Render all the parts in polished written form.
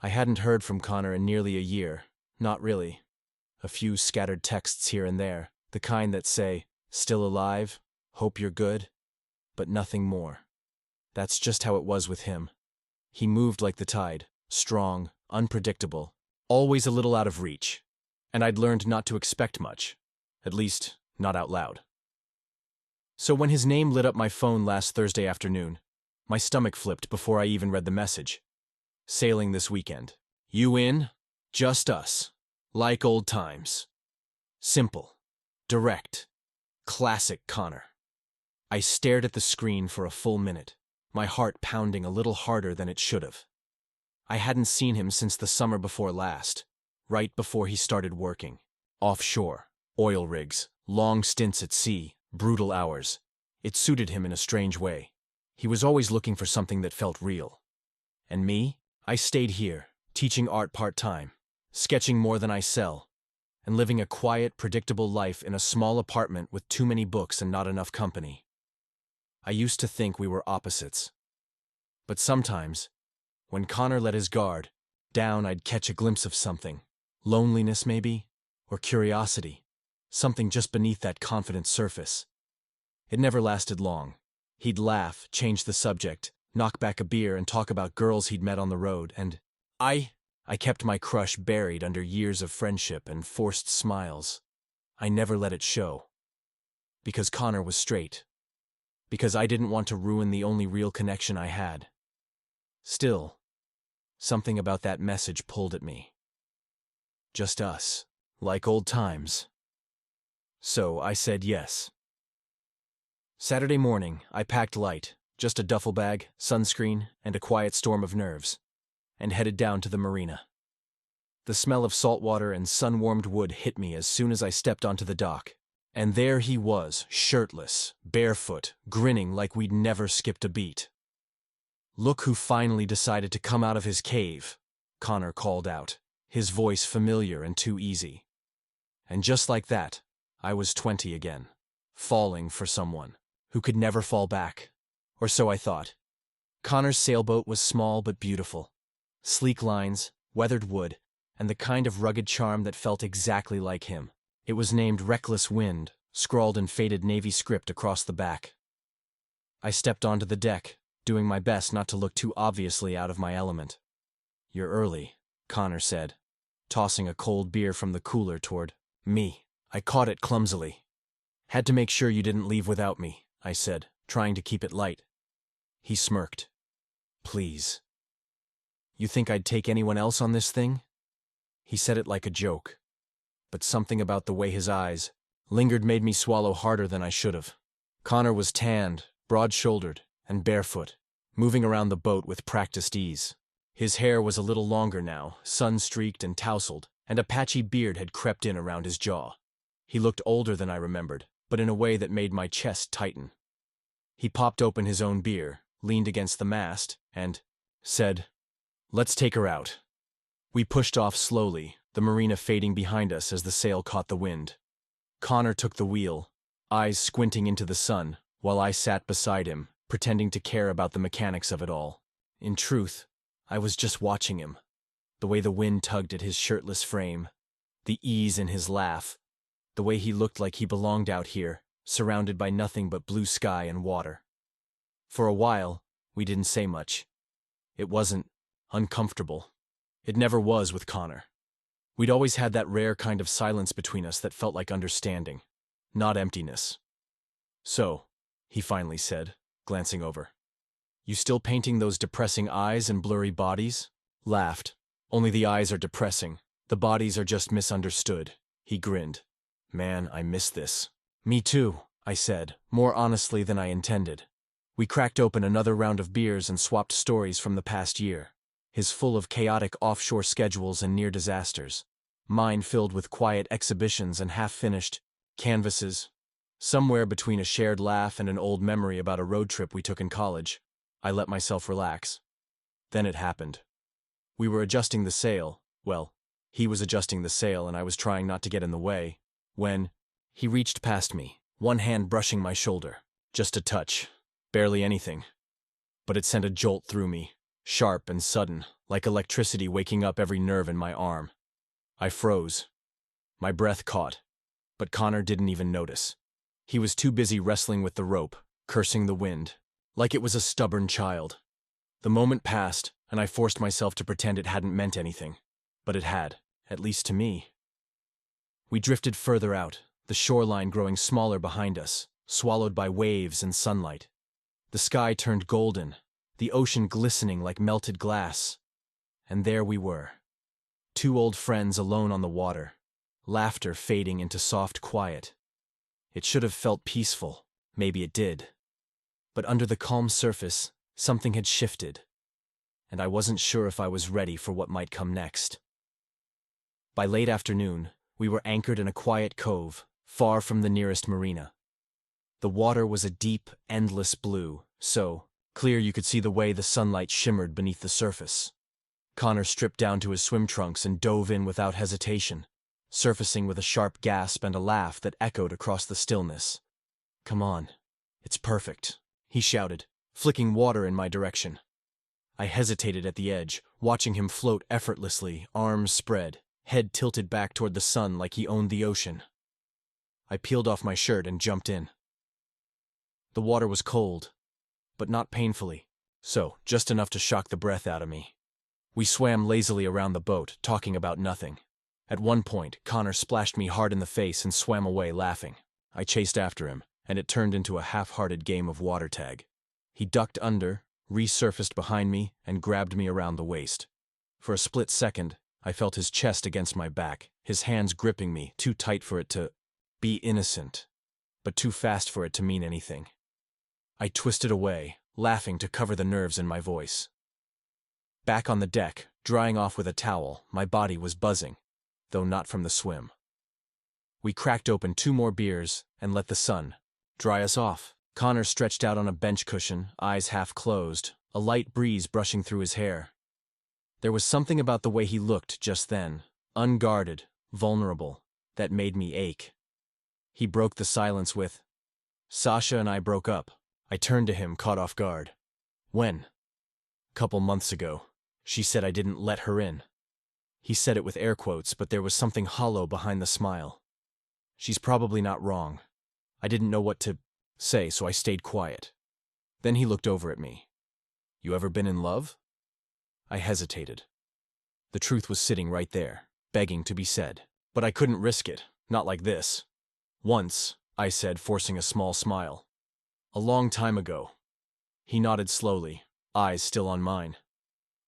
I hadn't heard from Connor in nearly a year. Not really. A few scattered texts here and there, the kind that say, "Still alive? Hope you're good?" But nothing more. That's just how it was with him. He moved like the tide, strong, unpredictable, always a little out of reach. And I'd learned not to expect much. At least, not out loud. So when his name lit up my phone last Thursday afternoon, my stomach flipped before I even read the message. Sailing this weekend. You in? Just us. Like old times. Simple. Direct. Classic Connor. I stared at the screen for a full minute, my heart pounding a little harder than it should have. I hadn't seen him since the summer before last, right before he started working. Offshore, oil rigs, long stints at sea, brutal hours. It suited him in a strange way. He was always looking for something that felt real. And me? I stayed here, teaching art part-time, sketching more than I sell, and living a quiet, predictable life in a small apartment with too many books and not enough company. I used to think we were opposites. But sometimes, when Connor let his guard down, I'd catch a glimpse of something. Loneliness, maybe? Or curiosity. Something just beneath that confident surface. It never lasted long. He'd laugh, change the subject, knock back a beer and talk about girls he'd met on the road, and I kept my crush buried under years of friendship and forced smiles. I never let it show. Because Connor was straight. Because I didn't want to ruin the only real connection I had. Still, something about that message pulled at me. Just us, like old times. So I said yes. Saturday morning, I packed light, just a duffel bag, sunscreen, and a quiet storm of nerves, and headed down to the marina. The smell of salt water and sun-warmed wood hit me as soon as I stepped onto the dock. And there he was, shirtless, barefoot, grinning like we'd never skipped a beat. "Look who finally decided to come out of his cave," Connor called out, his voice familiar and too easy. And just like that, I was 20 again, falling for someone who could never fall back. Or so I thought. Connor's sailboat was small but beautiful. Sleek lines, weathered wood, and the kind of rugged charm that felt exactly like him. It was named Reckless Wind, scrawled in faded navy script across the back. I stepped onto the deck, doing my best not to look too obviously out of my element. "You're early," Connor said, tossing a cold beer from the cooler toward me. I caught it clumsily. "Had to make sure you didn't leave without me," I said, trying to keep it light. He smirked. "Please. You think I'd take anyone else on this thing?" He said it like a joke. But something about the way his eyes lingered made me swallow harder than I should have. Connor was tanned, broad-shouldered, and barefoot, moving around the boat with practiced ease. His hair was a little longer now, sun-streaked and tousled, and a patchy beard had crept in around his jaw. He looked older than I remembered, but in a way that made my chest tighten. He popped open his own beer, leaned against the mast, and said, "Let's take her out." We pushed off slowly, the marina fading behind us as the sail caught the wind. Connor took the wheel, eyes squinting into the sun, while I sat beside him, pretending to care about the mechanics of it all. In truth, I was just watching him. The way the wind tugged at his shirtless frame, the ease in his laugh, the way he looked like he belonged out here, surrounded by nothing but blue sky and water. For a while, we didn't say much. It wasn't uncomfortable. It never was with Connor. We'd always had that rare kind of silence between us that felt like understanding, not emptiness. "So," he finally said, glancing over, "you still painting those depressing eyes and blurry bodies?" Laughed. "Only the eyes are depressing. The bodies are just misunderstood." He grinned. "Man, I miss this." "Me too," I said, more honestly than I intended. We cracked open another round of beers and swapped stories from the past year. His full of chaotic offshore schedules and near disasters. Mine filled with quiet exhibitions and half-finished canvases. Somewhere between a shared laugh and an old memory about a road trip we took in college, I let myself relax. Then it happened. We were adjusting the sail. Well, he was adjusting the sail and I was trying not to get in the way, when he reached past me, one hand brushing my shoulder. Just a touch. Barely anything. But it sent a jolt through me. Sharp and sudden, like electricity waking up every nerve in my arm. I froze. My breath caught, but Connor didn't even notice. He was too busy wrestling with the rope, cursing the wind, like it was a stubborn child. The moment passed, and I forced myself to pretend it hadn't meant anything. But it had, at least to me. We drifted further out, the shoreline growing smaller behind us, swallowed by waves and sunlight. The sky turned golden, the ocean glistening like melted glass. And there we were. Two old friends alone on the water, laughter fading into soft quiet. It should have felt peaceful, maybe it did. But under the calm surface, something had shifted, and I wasn't sure if I was ready for what might come next. By late afternoon, we were anchored in a quiet cove, far from the nearest marina. The water was a deep, endless blue, so clear you could see the way the sunlight shimmered beneath the surface. Connor stripped down to his swim trunks and dove in without hesitation, surfacing with a sharp gasp and a laugh that echoed across the stillness. "Come on, it's perfect," he shouted, flicking water in my direction. I hesitated at the edge, watching him float effortlessly, arms spread, head tilted back toward the sun like he owned the ocean. I peeled off my shirt and jumped in. The water was cold, but not painfully, so just enough to shock the breath out of me. We swam lazily around the boat, talking about nothing. At one point, Connor splashed me hard in the face and swam away laughing. I chased after him, and it turned into a half-hearted game of water tag. He ducked under, resurfaced behind me, and grabbed me around the waist. For a split second, I felt his chest against my back, his hands gripping me, too tight for it to be innocent, but too fast for it to mean anything. I twisted away, laughing to cover the nerves in my voice. Back on the deck, drying off with a towel, my body was buzzing, though not from the swim. We cracked open 2 more beers and let the sun dry us off. Connor stretched out on a bench cushion, eyes half closed, a light breeze brushing through his hair. There was something about the way he looked just then, unguarded, vulnerable, that made me ache. He broke the silence with, "Sasha and I broke up." I turned to him, caught off guard. "When?" "Couple months ago. She said I didn't let her in." He said it with air quotes, but there was something hollow behind the smile. "She's probably not wrong." I didn't know what to say, so I stayed quiet. Then he looked over at me. "You ever been in love?" I hesitated. The truth was sitting right there, begging to be said. But I couldn't risk it, not like this. "Once," I said, forcing a small smile. "A long time ago." He nodded slowly, eyes still on mine.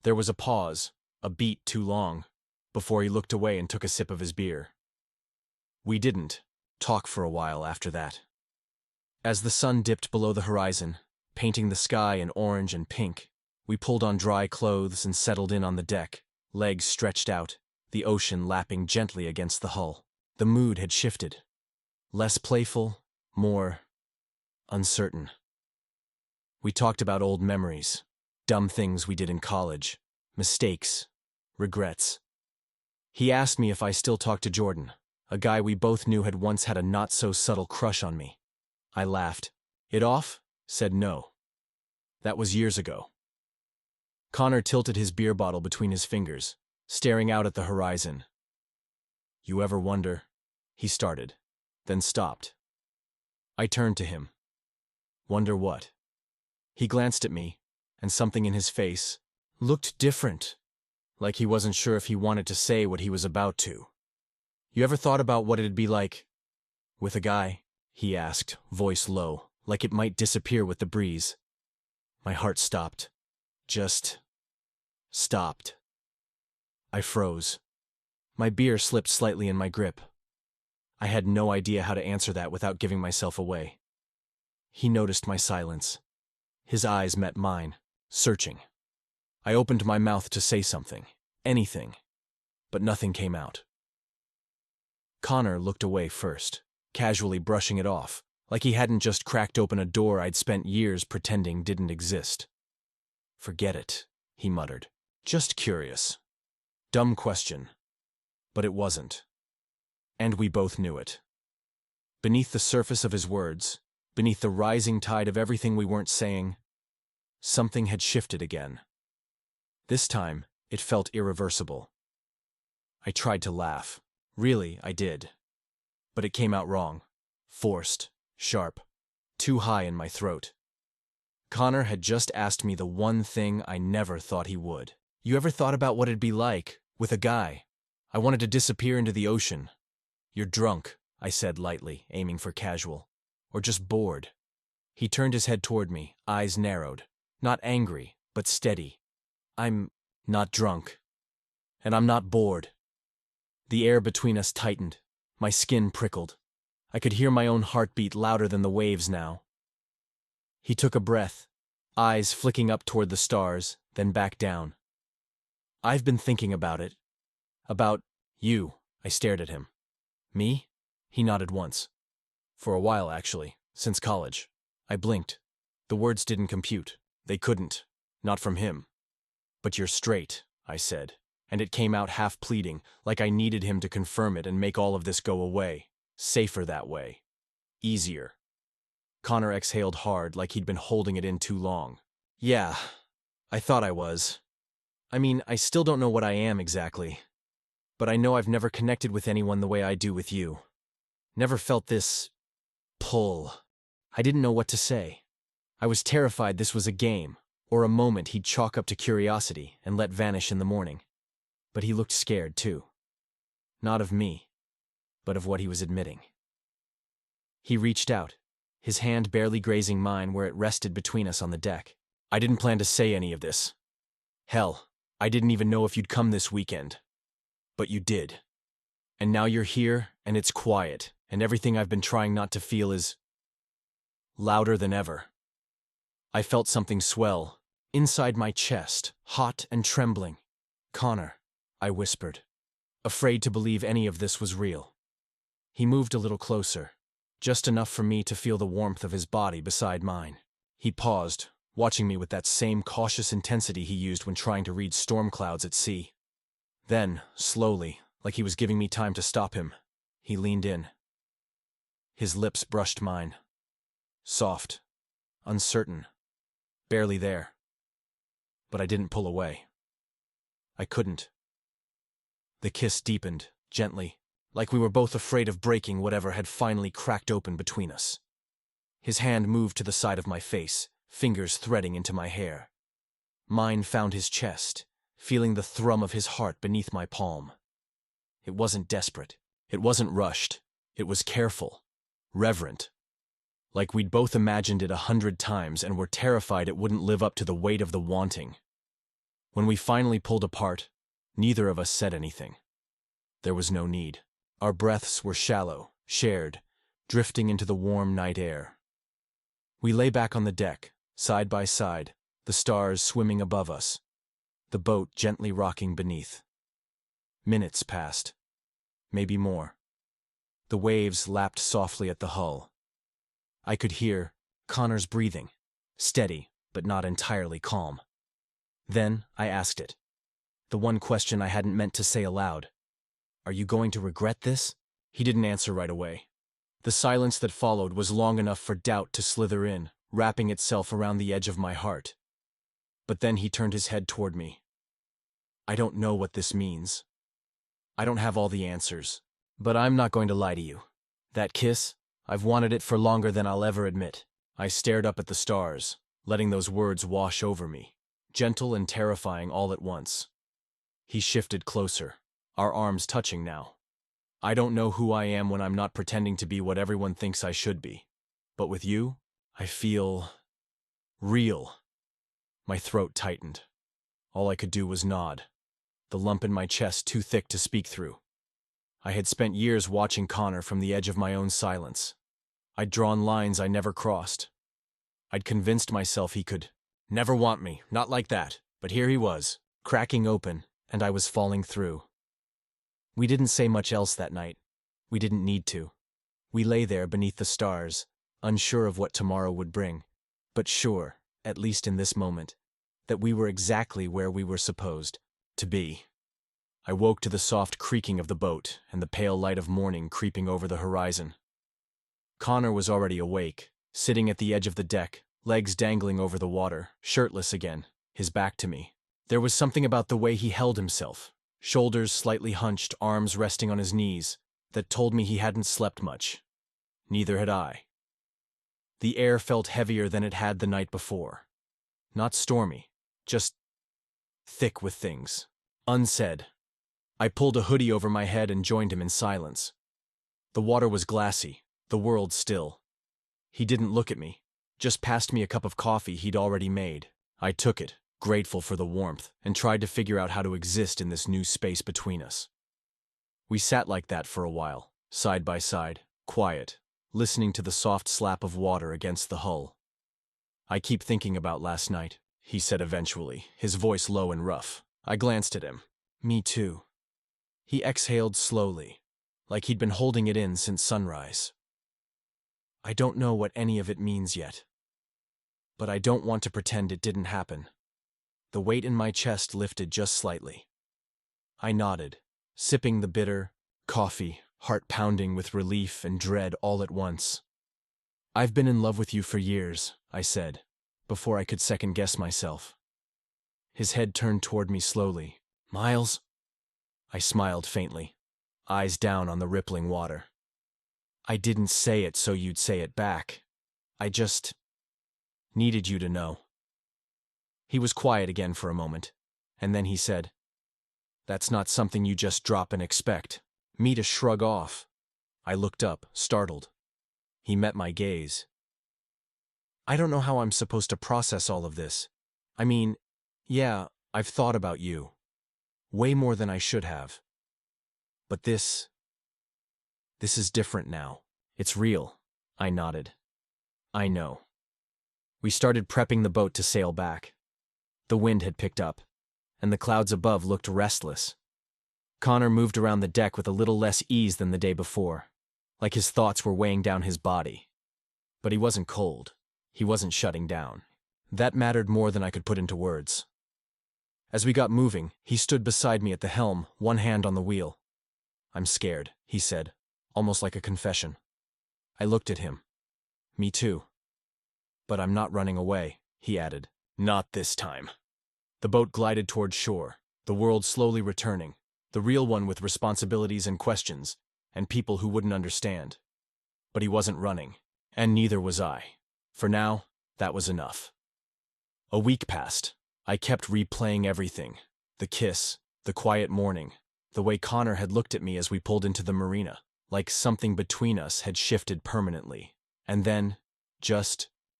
There was a pause, a beat too long, before he looked away and took a sip of his beer. We didn't talk for a while after that. As the sun dipped below the horizon, painting the sky in orange and pink, we pulled on dry clothes and settled in on the deck, legs stretched out, the ocean lapping gently against the hull. The mood had shifted. Less playful, more uncertain. We talked about old memories, dumb things we did in college, mistakes, regrets. He asked me if I still talked to Jordan, a guy we both knew had once had a not-so-subtle crush on me. I laughed. "It off?" said no. That was years ago. Connor tilted his beer bottle between his fingers, staring out at the horizon. "You ever wonder?" he started, then stopped. I turned to him. "Wonder what?" He glanced at me, and something in his face looked different, like he wasn't sure if he wanted to say what he was about to. "You ever thought about what it'd be like with a guy?" he asked, voice low, like it might disappear with the breeze. My heart stopped. Just stopped. I froze. My beer slipped slightly in my grip. I had no idea how to answer that without giving myself away. He noticed my silence. His eyes met mine, searching. I opened my mouth to say something, anything, but nothing came out. Connor looked away first, casually brushing it off, like he hadn't just cracked open a door I'd spent years pretending didn't exist. "Forget it," he muttered. "Just curious. Dumb question." But it wasn't. And we both knew it. Beneath the surface of his words, beneath the rising tide of everything we weren't saying, something had shifted again. This time, It felt irreversible. I tried to laugh. Really, I did. But it came out wrong. Forced. Sharp. Too high in my throat. Connor had just asked me the one thing I never thought he would. You ever thought about what it'd be like, with a guy? I wanted to disappear into the ocean. You're drunk, I said lightly, aiming for casual. Or just bored. He turned his head toward me, eyes narrowed. Not angry, but steady. I'm not drunk. And I'm not bored. The air between us tightened. My skin prickled. I could hear my own heartbeat louder than the waves now. He took a breath, eyes flicking up toward the stars, then back down. I've been thinking about it. About you. I stared at him. Me? He nodded once. For a while, actually, since college. I blinked. The words didn't compute. They couldn't. Not from him. But you're straight, I said, and it came out half pleading, like I needed him to confirm it and make all of this go away. Safer that way. Easier. Connor exhaled hard, like he'd been holding it in too long. Yeah, I thought I was. I mean, I still don't know what I am exactly. But I know I've never connected with anyone the way I do with you. Never felt this pull. I didn't know what to say. I was terrified this was a game, or a moment he'd chalk up to curiosity and let vanish in the morning. But he looked scared, too. Not of me, but of what he was admitting. He reached out, his hand barely grazing mine where it rested between us on the deck. I didn't plan to say any of this. Hell, I didn't even know if you'd come this weekend. But you did. And now you're here, and it's quiet, and everything I've been trying not to feel is louder than ever. I felt something swell, inside my chest, hot and trembling. Connor, I whispered, afraid to believe any of this was real. He moved a little closer, just enough for me to feel the warmth of his body beside mine. He paused, watching me with that same cautious intensity he used when trying to read storm clouds at sea. Then, slowly, like he was giving me time to stop him, he leaned in. His lips brushed mine. Soft, uncertain, barely there. But I didn't pull away. I couldn't. The kiss deepened, gently, like we were both afraid of breaking whatever had finally cracked open between us. His hand moved to the side of my face, fingers threading into my hair. Mine found his chest, feeling the thrum of his heart beneath my palm. It wasn't desperate. It wasn't rushed. It was careful, reverent. Like we'd both imagined it 100 times and were terrified it wouldn't live up to the weight of the wanting. When we finally pulled apart, neither of us said anything. There was no need. Our breaths were shallow, shared, drifting into the warm night air. We lay back on the deck, side by side, the stars swimming above us, the boat gently rocking beneath. Minutes passed. Maybe more. The waves lapped softly at the hull. I could hear Connor's breathing, steady but not entirely calm. Then I asked it. The one question I hadn't meant to say aloud. Are you going to regret this? He didn't answer right away. The silence that followed was long enough for doubt to slither in, wrapping itself around the edge of my heart. But then he turned his head toward me. I don't know what this means. I don't have all the answers. But I'm not going to lie to you. That kiss, I've wanted it for longer than I'll ever admit. I stared up at the stars, letting those words wash over me, gentle and terrifying all at once. He shifted closer, our arms touching now. I don't know who I am when I'm not pretending to be what everyone thinks I should be. But with you, I feel real. My throat tightened. All I could do was nod, the lump in my chest too thick to speak through. I had spent years watching Connor from the edge of my own silence. I'd drawn lines I never crossed. I'd convinced myself he could never want me, not like that. But here he was, cracking open, and I was falling through. We didn't say much else that night. We didn't need to. We lay there beneath the stars, unsure of what tomorrow would bring, but sure, at least in this moment, that we were exactly where we were supposed to be. I woke to the soft creaking of the boat and the pale light of morning creeping over the horizon. Connor was already awake, sitting at the edge of the deck, legs dangling over the water, shirtless again, his back to me. There was something about the way he held himself, shoulders slightly hunched, arms resting on his knees, that told me he hadn't slept much. Neither had I. The air felt heavier than it had the night before. Not stormy, just thick with things. Unsaid. I pulled a hoodie over my head and joined him in silence. The water was glassy, the world still. He didn't look at me, just passed me a cup of coffee he'd already made. I took it, grateful for the warmth, and tried to figure out how to exist in this new space between us. We sat like that for a while, side by side, quiet, listening to the soft slap of water against the hull. "I keep thinking about last night," he said eventually, his voice low and rough. I glanced at him. "Me too." He exhaled slowly, like he'd been holding it in since sunrise. "I don't know what any of it means yet. But I don't want to pretend it didn't happen." The weight in my chest lifted just slightly. I nodded, sipping the bitter coffee, heart pounding with relief and dread all at once. "I've been in love with you for years," I said, before I could second-guess myself. His head turned toward me slowly. "Miles?" I smiled faintly, eyes down on the rippling water. "I didn't say it so you'd say it back. I just needed you to know." He was quiet again for a moment, and then he said, "That's not something you just drop and expect me to shrug off." I looked up, startled. He met my gaze. "I don't know how I'm supposed to process all of this. I mean, yeah, I've thought about you. Way more than I should have. But this is different now. It's real." I nodded. "I know." We started prepping the boat to sail back. The wind had picked up, and the clouds above looked restless. Connor moved around the deck with a little less ease than the day before, like his thoughts were weighing down his body. But he wasn't cold. He wasn't shutting down. That mattered more than I could put into words. As we got moving, he stood beside me at the helm, one hand on the wheel. "I'm scared," he said, almost like a confession. I looked at him. "Me too. But I'm not running away," he added. "Not this time." The boat glided toward shore, the world slowly returning, the real one with responsibilities and questions, and people who wouldn't understand. But he wasn't running, and neither was I. For now, that was enough. A week passed. I kept replaying everything. The kiss, the quiet morning, the way Connor had looked at me as we pulled into the marina, like something between us had shifted permanently. And then,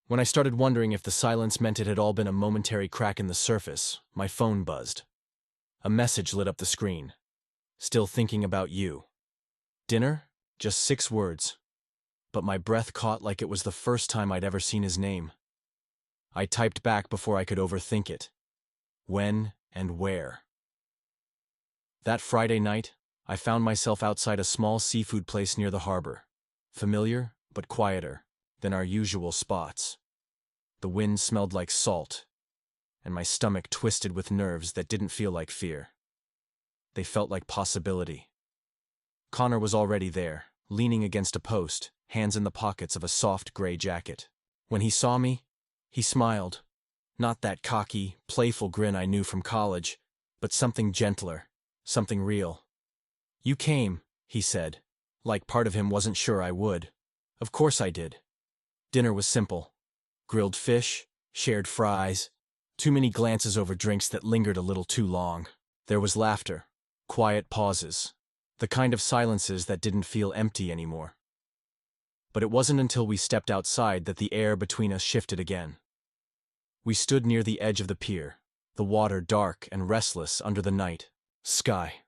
when I started wondering if the silence meant it had all been a momentary crack in the surface, my phone buzzed. A message lit up the screen. "Still thinking about you." Dinner? Just 6 words. But my breath caught like it was the first time I'd ever seen his name. I typed back before I could overthink it. When and where? That Friday night, I found myself outside a small seafood place near the harbor. Familiar, but quieter than our usual spots. The wind smelled like salt, and my stomach twisted with nerves that didn't feel like fear. They felt like possibility. Connor was already there, leaning against a post, hands in the pockets of a soft gray jacket. When he saw me, he smiled. Not that cocky, playful grin I knew from college, but something gentler, something real. "You came," he said, like part of him wasn't sure I would. Of course I did. Dinner was simple. Grilled fish, shared fries, too many glances over drinks that lingered a little too long. There was laughter, quiet pauses, the kind of silences that didn't feel empty anymore. But it wasn't until we stepped outside that the air between us shifted again. We stood near the edge of the pier, the water dark and restless under the night sky.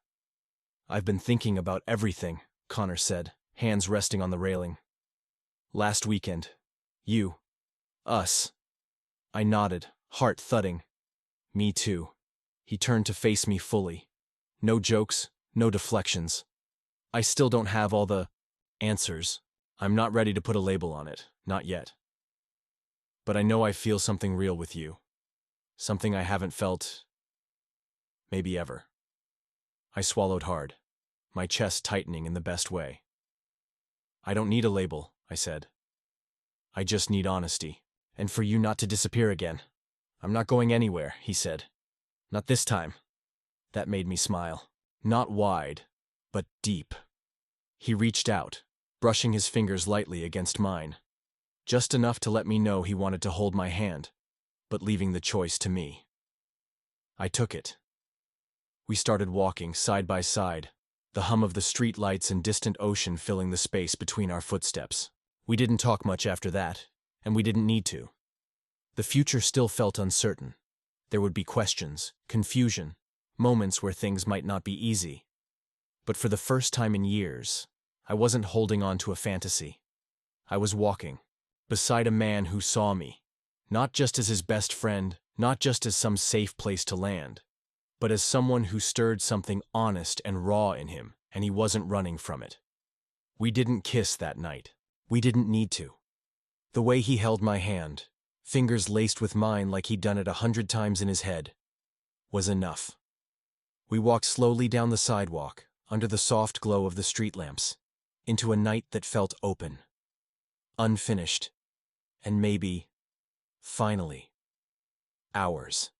"I've been thinking about everything," Connor said, hands resting on the railing. "Last weekend. You. Us." I nodded, heart thudding. "Me too." He turned to face me fully. No jokes, no deflections. "I still don't have all the answers. I'm not ready to put a label on it, not yet. But I know I feel something real with you. Something I haven't felt, maybe ever." I swallowed hard, my chest tightening in the best way. "I don't need a label," I said. "I just need honesty, and for you not to disappear again." "I'm not going anywhere," he said. Not this time. That made me smile. Not wide, but deep. He reached out, brushing his fingers lightly against mine. Just enough to let me know he wanted to hold my hand, but leaving the choice to me. I took it. We started walking side by side, the hum of the street lights and distant ocean filling the space between our footsteps. We didn't talk much after that, and we didn't need to. The future still felt uncertain. There would be questions, confusion, moments where things might not be easy. But for the first time in years, I wasn't holding on to a fantasy. I was walking, beside a man who saw me, not just as his best friend, not just as some safe place to land, but as someone who stirred something honest and raw in him, and he wasn't running from it. We didn't kiss that night. We didn't need to. The way he held my hand, fingers laced with mine like he'd done it 100 times in his head, was enough. We walked slowly down the sidewalk, under the soft glow of the street lamps, into a night that felt open, unfinished, and maybe, finally, ours.